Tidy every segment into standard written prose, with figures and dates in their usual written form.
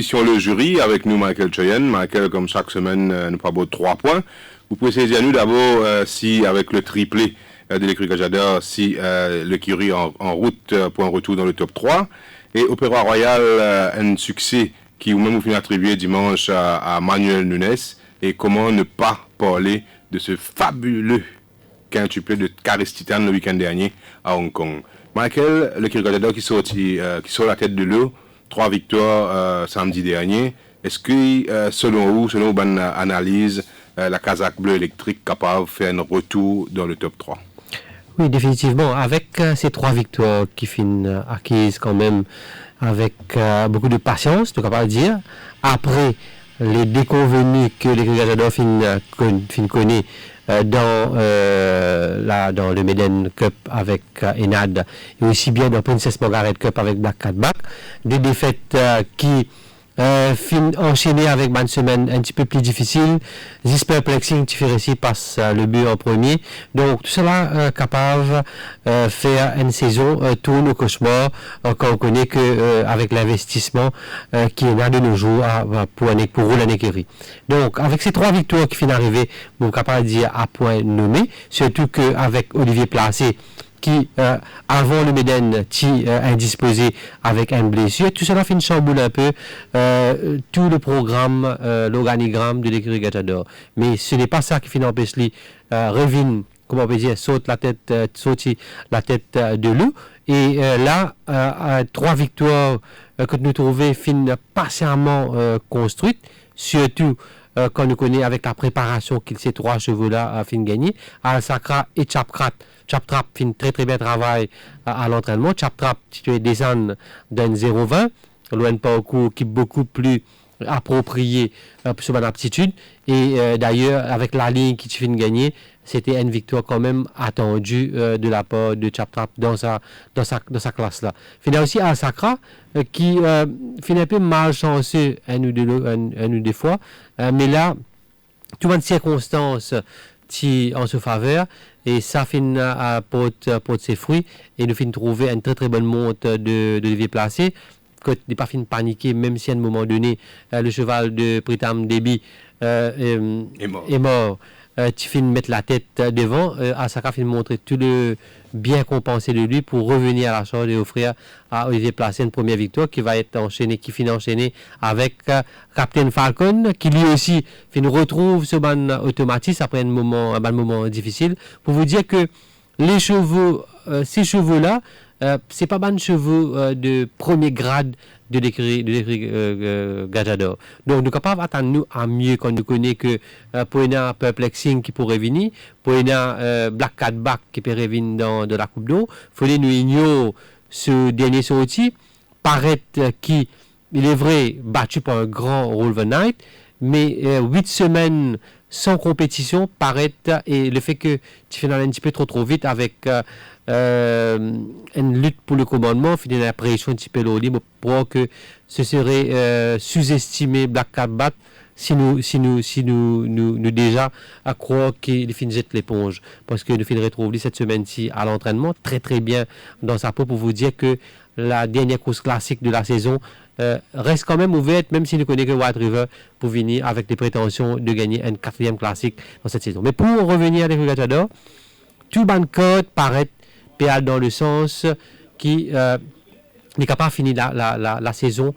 l'émission Le Jury avec nous, Michael Choyen. Michael, comme chaque semaine, nous parle de 3 points. Vous pouvez saisir à nous d'abord si, avec le triplé de l'écurie Gajador, si l'écurie en route pour un retour dans le top 3. Et Opéra Royal, un succès qui vous-même vous finit attribué dimanche à Manuel Nunes. Et comment ne pas parler de ce fabuleux quintuplé de Caris Titan le week-end dernier à Hong Kong. Michael, l'écurie Gajador qui sort la tête de l'eau, 3 victoires samedi dernier. Est-ce que, selon votre analyse, la Kazakh Bleu électrique capable de faire un retour dans le top 3? Oui, définitivement. Avec ces 3 victoires qui finissent acquises quand même avec beaucoup de patience, je capable de dire. Après les déconvenus que l'écurie Gajador connaît dans le Meden Cup avec Enad et aussi bien dans Princess Margaret Cup avec Black Cat Back, des défaites qui enchaînées avec une semaine un petit peu plus difficile. This Perplexing Tiferet passe le but en premier, donc tout cela capable faire une saison tourne au cauchemar quand on connaît que avec l'investissement qui est là de nos jours pour rouler l'écurie. Donc avec ces 3 victoires qui finissent d'arriver, on est capable de dire à point nommé, surtout qu'avec Olivier Placé qui, avant le Méden, indisposé avec une blessure. Tout cela fait chamboule un peu tout le programme, l'organigramme de l'écurie Gajador. Mais ce n'est pas ça qui finit empêche lui revient, comment on peut dire, saute la tête de loup. Et là, 3 victoires que nous trouvons fin patiemment construites, surtout quand nous connaissons avec la préparation qu'ils ces 3 chevaux-là fin gagner. Al-Sakra et Chaptrap fait un très très bien travail à l'entraînement. Chaptrap, tu descend d'un 0,20. Loin parcours qui est beaucoup plus approprié pour son aptitude. Et d'ailleurs, avec la ligne qui finit de gagner, c'était une victoire quand même attendue de la part de Chaptrap dans sa classe-là. Finalement aussi Al-Sakra qui finit un peu malchanceux un ou deux fois. Mais là, tout une circonstance qui en sa faveur. Et ça finit porte ses fruits. Et nous finissons trouver une très très bonne monte de Olivier Placé. Que n'est pas fini de paniquer, même si à un moment donné, le cheval de Pritam Debi est mort. Tu finis de mettre la tête devant. Al-Sakra finit de montrer tout le bien compensé de lui pour revenir à la charge et offrir à Olivier Placé une première victoire qui va être enchaînée, qui finit enchaînée avec Captain Falcon, qui lui aussi retrouve ce ban automatisme après un moment difficile. Pour vous dire que les chevaux, ces chevaux-là, c'est pas ban chevaux de premier grade de l'écurie Gajador. Donc, nous sommes capables d'attendre nous à mieux quand nous connaissons que pour un Perplexing qui pourrait venir, pour un Black Cat Back qui peut revenir dans la Coupe d'eau. Il faut nous ignorer ce dernier sorti, paraît qui, il est vrai, battu par un grand Rolver Knight, mais 8 semaines sans compétition paraît, et le fait que tu fais un petit peu trop vite avec une lutte pour le commandement, finalement la pression un petit peu libre pour que ce serait sous-estimé Black Cat Bat si nous déjà à croire qu'il finit jette l'éponge, parce que nous finissons retrouver cette semaine-ci à l'entraînement très très bien dans sa peau pour vous dire que la dernière course classique de la saison reste quand même ouverte, même si nous connaissons que White River pour venir avec des prétentions de gagner une 4e classique dans cette saison. Mais pour revenir à l'écurie Gajador, tout ban code paraît péal dans le sens qui n'est capable de finir la saison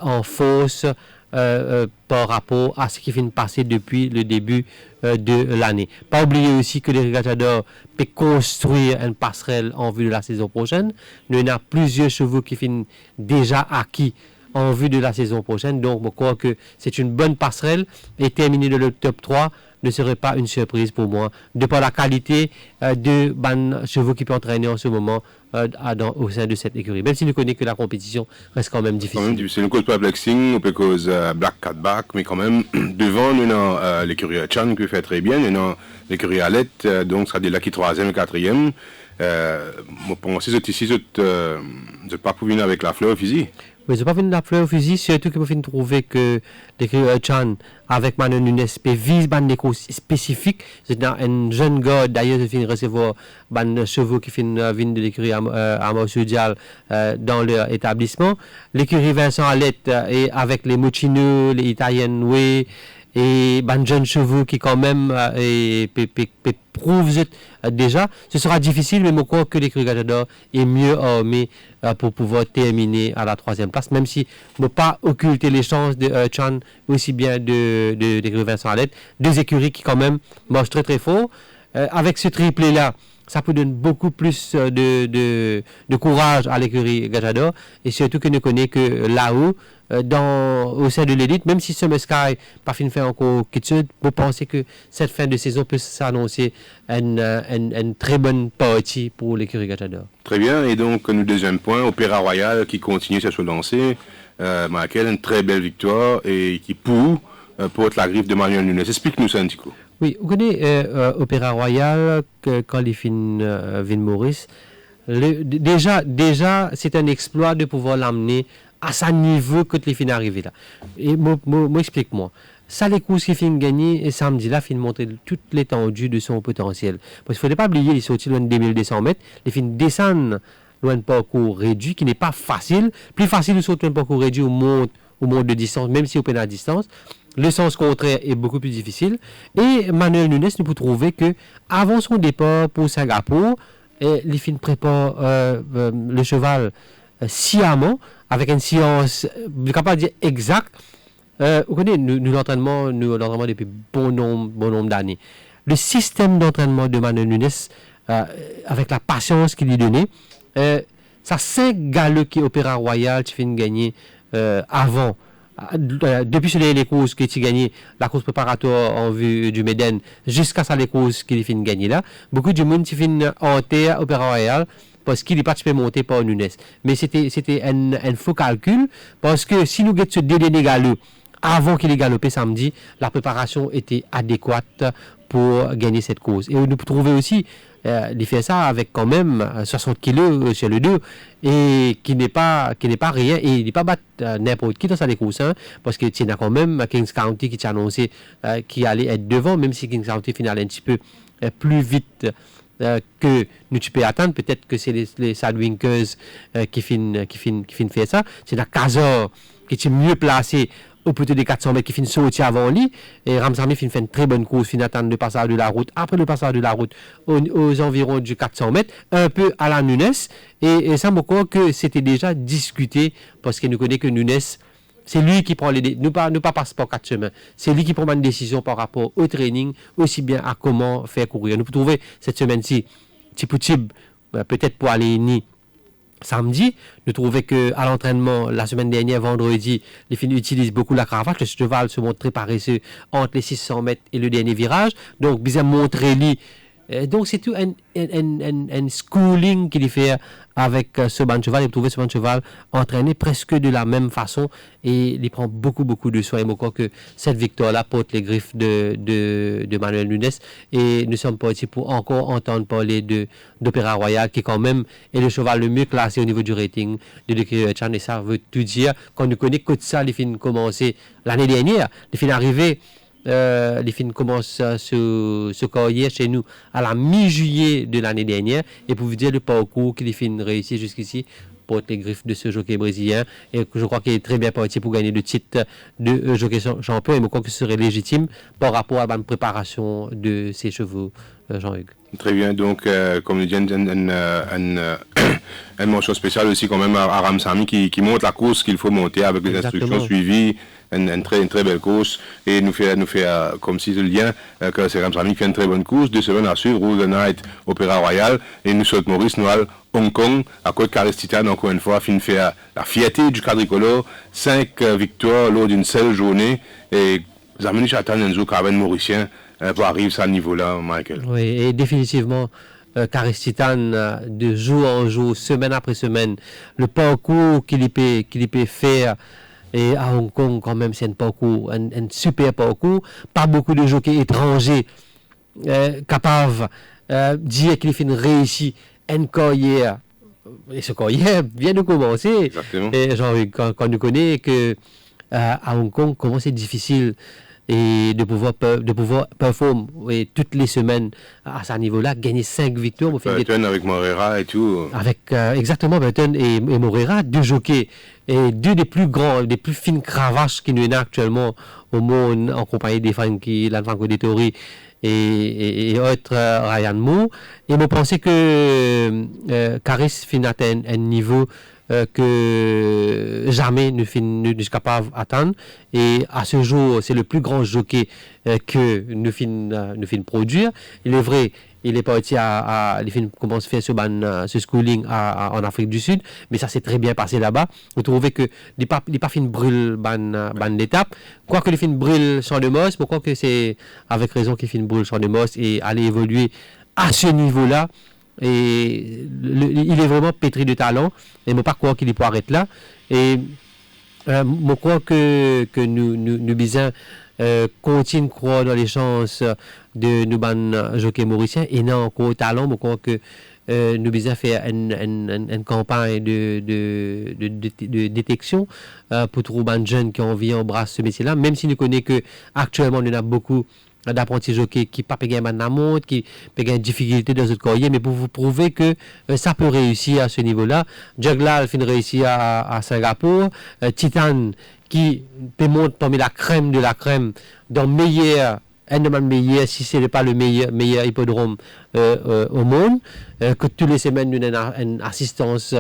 en fausse par rapport à ce qui vient de passer depuis le début de l'année. Pas oublier aussi que les Gajador peut construire une passerelle en vue de la saison prochaine. Nous avons plusieurs chevaux qui finissent déjà acquis en vue de la saison prochaine. Donc, je crois que c'est une bonne passerelle et terminer le top 3 ne serait pas une surprise pour moi, de par la qualité de chevaux qui peut entraîner en ce moment au sein de cette écurie. Même si nous connaissons que la compétition reste quand même difficile. C'est une cause Perplexing, on peut cause Black Cat Back, mais quand même, devant, nous avons l'écurie Chan qui fait très bien, nous avons l'écurie Alette, donc ça sera là qui 3e et 4e. Pour moi, si vous n'êtes pas pour venir avec la fleur physique. Mais je n'ai pas fini la fleur au fusil, surtout que je finis trouver que l'écrivain Chan avec Manuel Nunes vise des causes spécifiques. C'est un jeune gars, d'ailleurs, je finis recevoir des chevaux qui viennent de l'écurie à Dial dans leur établissement. L'écurie Vincent Alette et avec les Mochino, les Italiens Way et des jeunes chevaux qui quand même prouvent déjà. Ce sera difficile, mais je crois que l'écurie Gajador est mieux armé pour pouvoir terminer à la 3e place, même si je ne peux pas occulter les chances de Chan, aussi bien de l'écurie Vincent Alette. Deux écuries qui quand même marchent très très fort. Avec ce triplé-là, ça peut donner beaucoup plus de courage à l'écurie Gajador, et surtout que ne connaît que là-haut, au sein de l'élite, même si Summer Sky pas fin fait encore quelque chose, vous pensez que cette fin de saison peut s'annoncer une très bonne partie pour l'écurie Gajador. Très bien, et donc nous deuxième point, Opéra Royal qui continue sur se lancer, Michael, une très belle victoire et qui porte la griffe de Manuel Nunes. Explique-nous ça un petit coup. Oui, vous connaissez Opéra Royal, quand il finit Maurice, déjà c'est un exploit de pouvoir l'amener à ce niveau que les fins arrivés là. Et explique-moi. Ça, les courses qui finissent gagner, et samedi là, finissent montrer toute l'étendue de son potentiel. Parce qu'il ne faut pas oublier, il sortit loin de 2200 mètres, les fins descendent loin de parcours réduit, qui n'est pas facile. Plus facile de sortir un parcours réduit au monde de distance, même si on peine à distance. Le sens contraire est beaucoup plus difficile. Et Manuel Nunes nous peut trouver que avant son départ pour Singapour, les fins préparent le cheval sciemment, avec une science, je suis capable de dire exacte. Vous connaissez, nous l'entraînement depuis bon nombre d'années. Le système d'entraînement de Manuel Nunes, avec la patience qu'il lui donnait, ça 5 galops qui Opéra Royal, tu finis gagner avant. Depuis les courses que tu gagné, la course préparatoire en vue du Méden, jusqu'à ça les courses qu'il finit gagner là, beaucoup de monde qui finit en terre Opéra Royal parce qu'il n'est pas monté par Nunes. Mais c'était un faux calcul, parce que si nous gagnons ce dernier galop, avant qu'il ait galopé samedi, la préparation était adéquate pour gagner cette course. Et nous pouvons trouver aussi, il fait ça avec quand même 60 kilos sur le dos, et qui n'est pas rien, et il n'est pas battre n'importe qui dans sa course, hein, parce que tu as quand même Kings County qui t'a annoncé qu'il allait être devant, même si Kings County finit un petit peu plus vite que nous tu peux attendre. Peut-être que c'est les Sadwinkers qui finissent faire ça. C'est la Kazor qui est mieux placé au poteau des 400 mètres, qui finit sortir avant lui, et Ramsamy finit fait une très bonne course, finit attendre le passage de la route. Après le passage de la route, aux environs du 400 mètres, un peu à la Nunes, et ça me croit que c'était déjà discuté, parce que nous connaissons que Nunes, c'est lui qui prend les nous pas passe par 4 chemins. C'est lui qui prend une décision par rapport au training, aussi bien à comment faire courir. Nous pouvons trouver cette semaine-ci, peut-être pour aller ni samedi, nous trouvons qu'à l'entraînement, la semaine dernière, vendredi, les filles utilisent beaucoup la cravache. Le cheval se montre très paresseux entre les 600 mètres et le dernier virage. Donc, bien montrer lui. Donc, c'est tout un schooling qu'il fait avec ce banc de cheval. Il trouve ce banc de cheval entraîné presque de la même façon, et il prend beaucoup de soin. Et je crois que cette victoire-là porte les griffes de Manuel Nunes, et nous sommes partis pour encore entendre parler d'Opéra Royal, qui quand même est le cheval le mieux classé au niveau du rating de l'écurie Chan. Et ça veut tout dire, quand nous connaissons que ça, les films commencé l'année dernière, les films arrivés. Les films commencent ce carrière chez nous à la mi-juillet de l'année dernière, et pour vous dire le parcours que les films réussissent jusqu'ici porte les griffes de ce jockey brésilien, et je crois qu'il est très bien parti pour gagner le titre de jockey champion, et je crois que ce serait légitime par rapport à la préparation de ces chevaux, Jean-Hugues. Très bien, donc comme je dis, une mention spéciale aussi quand même à Ramsamy qui montre la course qu'il faut monter avec les instructions suivies. Une très belle course, et nous fait comme si le lien que c'est Ramsamy qui fait une très bonne course. 2 semaines à suivre, Rule the Night, Opéra Royal, et nous sommes Maurice Noël, Hong Kong, à côte Caristitane, encore une fois, fin fait la fierté du quadricolore, 5 victoires lors d'une seule journée, et Zamini Chatan Enzo Carven Mauricien pour arriver à ce niveau-là, Michael. Oui, et définitivement, Caristitane, de jour en jour, semaine après semaine, le parcours qu'il peut faire. Et à Hong Kong, quand même, c'est un parcours, un super parcours. Pas beaucoup de jockeys étrangers capables de dire qu'il fait une réussite, une carrière et ce carrière vient de commencer. Exactement. Et genre, quand nous connaissons que à Hong Kong, comment c'est difficile et de pouvoir performer toutes les semaines à ce niveau-là, gagner 5 victoires. Burton avec Moreira et tout. Avec exactement Burton et Moreira, deux jockeys et deux des plus grands, des plus fines cravaches qui nous ont actuellement au monde en compagnie des Franco Dettori et autres Ryan Moore. Et je pensais que Caris fin atteint un niveau que jamais nous sommes capables d'atteindre. Et à ce jour, c'est le plus grand jockey que nous finissons produire. Il est vrai, il est parti il commence à faire ce schooling en Afrique du Sud, mais ça s'est très bien passé là-bas. Vous trouvez que il pas fin brûle ban d'étape. Quoique il fin brûle Champ de Mosse, pourquoi que c'est avec raison qu'il fin brûle Champ de Mosse et aller évoluer à ce niveau-là. Et il est vraiment pétri de talent et je ne pas croire qu'il peut arrêter là et je crois que nous bisons continuer à croire dans les chances de nous ban jockey mauricien et non encore talent. Je crois que nous bisons faire une campagne de détection pour trouver des jeunes qui ont envie d'embrasser ce métier là, même si nous connaissons que actuellement nous avons beaucoup d'apprentis jockeys qui pas gagner la montre, qui pas gagner difficulté dans notre carrière, mais pour vous prouver que ça peut réussir à ce niveau-là. Juglal fin réussir à Singapour, Titan qui peut monter parmi la crème de la crème dans meilleur si ce n'est pas le meilleur hippodrome au monde, que toutes les semaines nous avons une assistance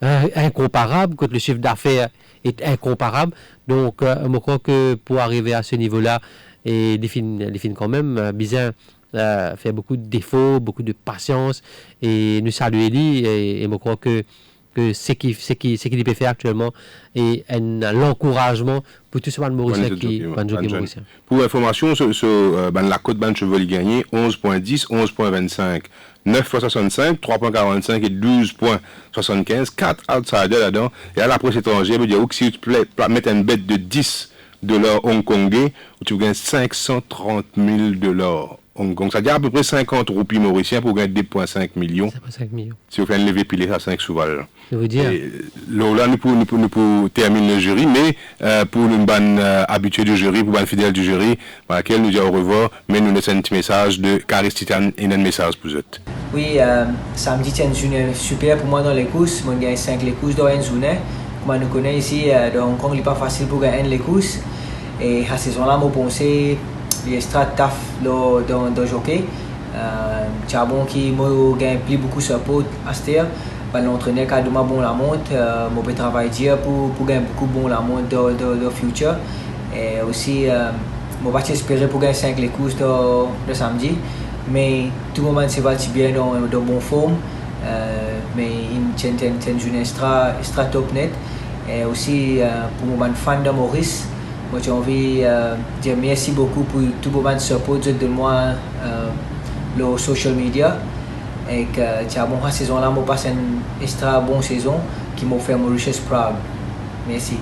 incomparable, que le chiffre d'affaires est incomparable. Donc je crois que pour arriver à ce niveau-là, et les films quand même, Bizin fait beaucoup de défauts, beaucoup de patience, et nous saluons Eli, et je crois que ce qu'il peut faire actuellement est l'encouragement pour tous les Mauriciens qui vont jouer Mauricien. Pour information, la cote ban cheval gagné 11.10, 11.25, 9.65, 3.45 et 12.75, 4 outsiders là-dedans, et à la presse étrangère, il y a aussi si tu peux mettre une bête de 10 $ hongkongais, où tu gagnes 530 000 $ Hong Kong. Ça dit à peu près 50 roupies mauriciens pour gagner 2,5 millions. 5 millions. Si vous faites un lever pilé à 5 souvals. Je veux dire. Là, nous pouvons terminer le jury, mais pour nous habitués du jury, pour les fidèles du jury, par laquelle nous disons au revoir, mais nous laissons un petit message de Caris Titan et un message pour vous. Oui, samedi, c'est une journée super pour moi dans les courses. Moi, j'ai gagné 5 les courses dans une journée. Comme nous connaissons ici, dans Hong Kong, il n'est pas facile pour gagner les courses. Et à cette saison-là, je pense qu'il y a un taf dans le jockey. Chabon qui m'a gagné plus beaucoup de support à cette heure. L'entraîneur qui a donné bon la montre, je peux travailler pour gagner beaucoup bon la montre dans le futur. Et aussi, je vais espérer pour gagner 5 les courses de samedi. Mais tout le monde se va bien dans bonne forme. Mais c'est une journée extra top net. Et aussi pour les fans de Maurice, moi j'ai envie de dire merci beaucoup pour tout le monde support de moi le social media. Et que cette saison-là, je passe une extra bonne saison qui m'a fait Mauritius proud. Merci.